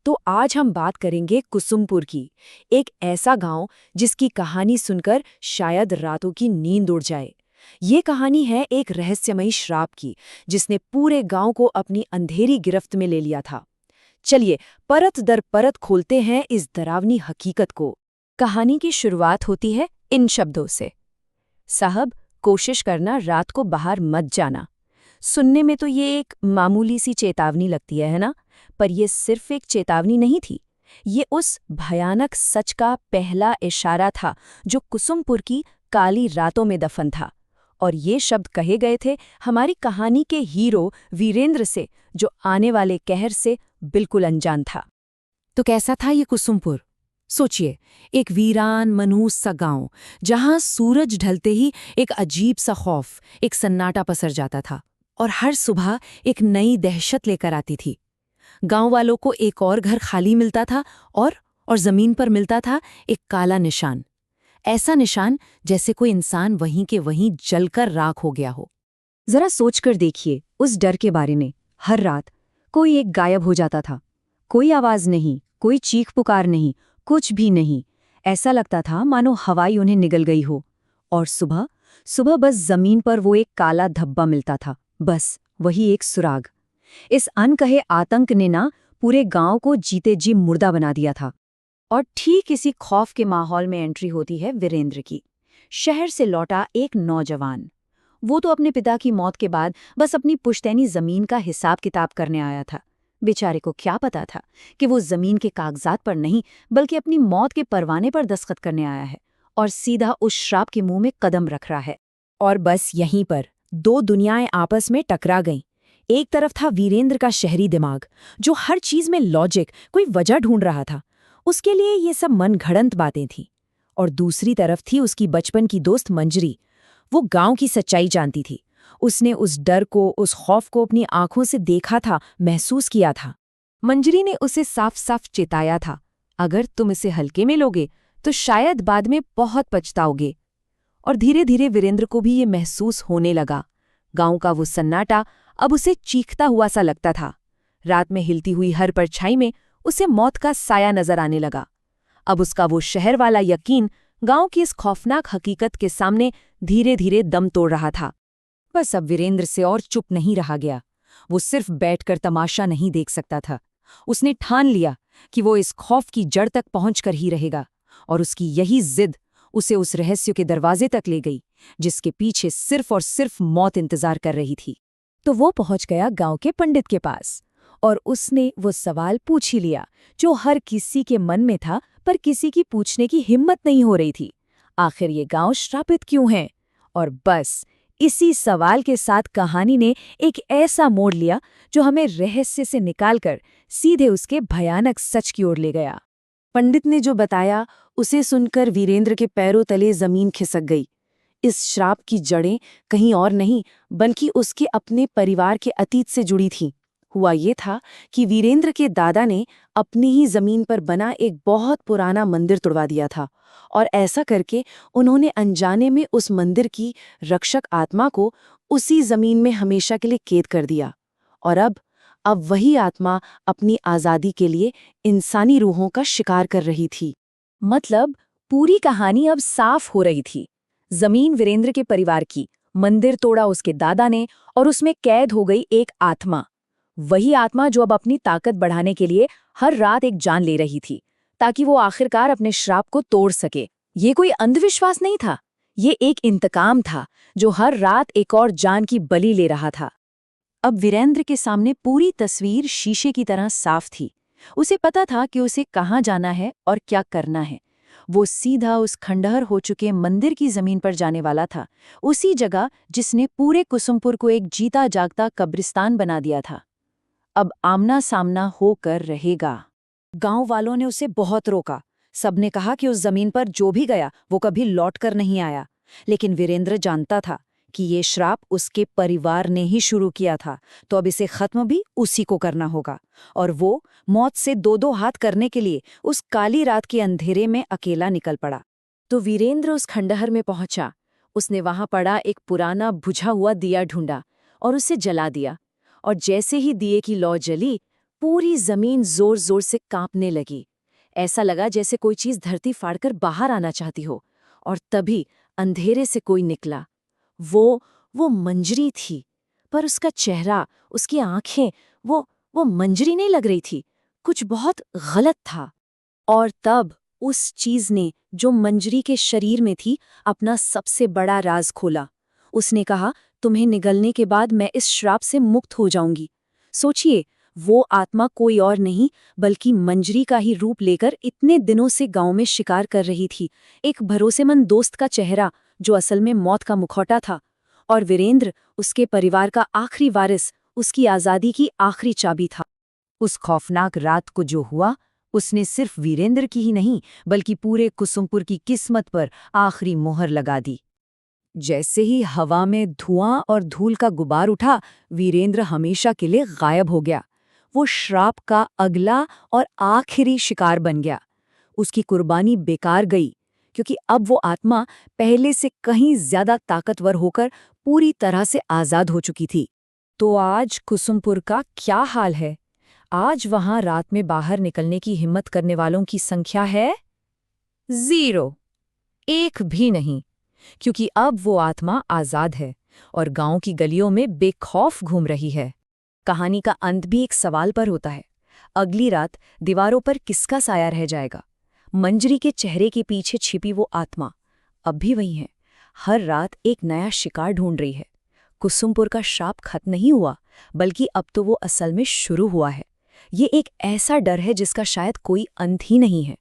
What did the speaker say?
तो आज हम बात करेंगे कुसुमपुर की, एक ऐसा गांव जिसकी कहानी सुनकर शायद रातों की नींद उड़ जाए। ये कहानी है एक रहस्यमयी श्राप की, जिसने पूरे गांव को अपनी अंधेरी गिरफ्त में ले लिया था। चलिए परत दर परत खोलते हैं इस डरावनी हकीकत को। कहानी की शुरुआत होती है इन शब्दों से, साहब कोशिश करना रात को बाहर मत जाना। सुनने में तो ये एक मामूली सी चेतावनी लगती है ना? पर यह सिर्फ एक चेतावनी नहीं थी। ये उस भयानक सच का पहला इशारा था जो कुसुमपुर की काली रातों में दफन था। और ये शब्द कहे गए थे हमारी कहानी के हीरो वीरेंद्र से, जो आने वाले कहर से बिल्कुल अनजान था। तो कैसा था ये कुसुमपुर? सोचिए, एक वीरान मनहूस सा गांव, जहां सूरज ढलते ही एक अजीब सा खौफ, एक सन्नाटा पसर जाता था और हर सुबह एक नई दहशत लेकर आती थी। गांव वालों को एक और घर खाली मिलता था और जमीन पर मिलता था एक काला निशान। ऐसा निशान जैसे कोई इंसान वहीं के वहीं जलकर राख हो गया हो। जरा सोचकर देखिए उस डर के बारे में। हर रात कोई एक गायब हो जाता था। कोई आवाज नहीं, कोई चीख पुकार नहीं, कुछ भी नहीं। ऐसा लगता था मानो हवाई उन्हें निगल गई हो। और सुबह सुबह बस जमीन पर वो एक काला धब्बा मिलता था, बस वही एक सुराग। इस अनकहे आतंक ने ना पूरे गांव को जीते जी मुर्दा बना दिया था। और ठीक इसी खौफ के माहौल में एंट्री होती है वीरेंद्र की। शहर से लौटा एक नौजवान। वो तो अपने पिता की मौत के बाद बस अपनी पुश्तैनी जमीन का हिसाब किताब करने आया था। बेचारे को क्या पता था कि वो जमीन के कागजात पर नहीं, बल्कि अपनी मौत के परवाने पर दस्तखत करने आया है और सीधा उस श्राप के मुंह में कदम रख रहा है। और बस यहीं पर दो दुनियाएं आपस में टकरा गईं। एक तरफ था वीरेंद्र का शहरी दिमाग, जो हर चीज में लॉजिक, कोई वजह ढूंढ रहा था। उसके लिए ये सब मनगढ़ंत बातें थीं। और दूसरी तरफ थी उसकी बचपन की दोस्त मंजरी। वो गांव की सच्चाई जानती थी। उसने उस डर को, उस खौफ को अपनी आंखों से देखा था, महसूस किया था। मंजरी ने उसे साफ साफ चेताया था, अगर तुम इसे हल्के में लोगे तो शायद बाद में बहुत पछताओगे। और धीरे धीरे वीरेंद्र को भी ये महसूस होने लगा। गांव का वो सन्नाटा अब उसे चीखता हुआ सा लगता था। रात में हिलती हुई हर परछाई में उसे मौत का साया नजर आने लगा। अब उसका वो शहर वाला यकीन गांव की इस खौफनाक हकीकत के सामने धीरे धीरे दम तोड़ रहा था। बस अब वीरेंद्र से और चुप नहीं रहा गया। वो सिर्फ बैठकर तमाशा नहीं देख सकता था। उसने ठान लिया कि वो इस खौफ की जड़ तक पहुंचकर ही रहेगा। और उसकी यही जिद उसे उस रहस्य के दरवाजे तक ले गई, जिसके पीछे सिर्फ और सिर्फ मौत इंतजार कर रही थी। तो वो पहुंच गया गांव के पंडित के पास और उसने वो सवाल पूछ ही लिया जो हर किसी के मन में था, पर किसी की पूछने की हिम्मत नहीं हो रही थी। आखिर ये गांव श्रापित क्यों है? और बस इसी सवाल के साथ कहानी ने एक ऐसा मोड़ लिया जो हमें रहस्य से निकालकर सीधे उसके भयानक सच की ओर ले गया। पंडित ने जो बताया उसे सुनकर वीरेंद्र के पैरों तले जमीन खिसक गई। इस श्राप की जड़ें कहीं और नहीं, बल्कि उसके अपने परिवार के अतीत से जुड़ी थीं। हुआ ये था कि वीरेंद्र के दादा ने अपनी ही जमीन पर बना एक बहुत पुराना मंदिर तुड़वा दिया था, और ऐसा करके उन्होंने अनजाने में उस मंदिर की रक्षक आत्मा को उसी जमीन में हमेशा के लिए कैद कर दिया। और अब वही आत्मा अपनी आज़ादी के लिए इंसानी रूहों का शिकार कर रही थी। मतलब पूरी कहानी अब साफ हो रही थी। जमीन वीरेंद्र के परिवार की, मंदिर तोड़ा उसके दादा ने, और उसमें कैद हो गई एक आत्मा। वही आत्मा जो अब अपनी ताकत बढ़ाने के लिए हर रात एक जान ले रही थी, ताकि वो आखिरकार अपने श्राप को तोड़ सके। ये कोई अंधविश्वास नहीं था, ये एक इंतकाम था जो हर रात एक और जान की बलि ले रहा था। अब वीरेंद्र के सामने पूरी तस्वीर शीशे की तरह साफ थी। उसे पता था कि उसे कहाँ जाना है और क्या करना है। वो सीधा उस खंडहर हो चुके मंदिर की जमीन पर जाने वाला था, उसी जगह जिसने पूरे कुसुमपुर को एक जीता जागता कब्रिस्तान बना दिया था। अब आमना सामना होकर रहेगा। गांव वालों ने उसे बहुत रोका। सबने कहा कि उस जमीन पर जो भी गया वो कभी लौट कर नहीं आया। लेकिन वीरेंद्र जानता था कि ये श्राप उसके परिवार ने ही शुरू किया था, तो अब इसे खत्म भी उसी को करना होगा। और वो मौत से दो दो हाथ करने के लिए उस काली रात के अंधेरे में अकेला निकल पड़ा। तो वीरेंद्र उस खंडहर में पहुंचा। उसने वहां पड़ा एक पुराना बुझा हुआ दिया ढूंढा और उसे जला दिया। और जैसे ही दिए की लौ जली, पूरी जमीन जोर जोर से कांपने लगी। ऐसा लगा जैसे कोई चीज धरती फाड़कर बाहर आना चाहती हो। और तभी अंधेरे से कोई निकला। वो मंजरी थी, पर उसका चेहरा, उसकी आंखें, वो मंजरी नहीं लग रही थी। कुछ बहुत गलत था। और तब उस चीज ने, जो मंजरी के शरीर में थी, अपना सबसे बड़ा राज खोला। उसने कहा, तुम्हें निगलने के बाद मैं इस श्राप से मुक्त हो जाऊंगी। सोचिए, वो आत्मा कोई और नहीं बल्कि मंजरी का ही रूप लेकर इतने दिनों से गांव में शिकार कर रही थी। एक भरोसेमंद दोस्त का चेहरा, जो असल में मौत का मुखौटा था। और वीरेंद्र, उसके परिवार का आखिरी वारिस, उसकी आज़ादी की आखिरी चाबी था। उस खौफनाक रात को जो हुआ, उसने सिर्फ वीरेंद्र की ही नहीं बल्कि पूरे कुसुमपुर की किस्मत पर आखिरी मोहर लगा दी। जैसे ही हवा में धुआं और धूल का गुबार उठा, वीरेंद्र हमेशा के लिए गायब हो गया। वो श्राप का अगला और आखिरी शिकार बन गया। उसकी कुर्बानी बेकार गई, क्योंकि अब वो आत्मा पहले से कहीं ज्यादा ताकतवर होकर पूरी तरह से आजाद हो चुकी थी। तो आज कुसुमपुर का क्या हाल है? आज वहां रात में बाहर निकलने की हिम्मत करने वालों की संख्या है 0, एक भी नहीं। क्योंकि अब वो आत्मा आजाद है और गांव की गलियों में बेखौफ घूम रही है। कहानी का अंत भी एक सवाल पर होता है। अगली रात दीवारों पर किसका साया रह जाएगा? मंजरी के चेहरे के पीछे छिपी वो आत्मा अब भी वही है, हर रात एक नया शिकार ढूंढ रही है। कुसुमपुर का श्राप खत्म नहीं हुआ, बल्कि अब तो वो असल में शुरू हुआ है। ये एक ऐसा डर है जिसका शायद कोई अंत ही नहीं है।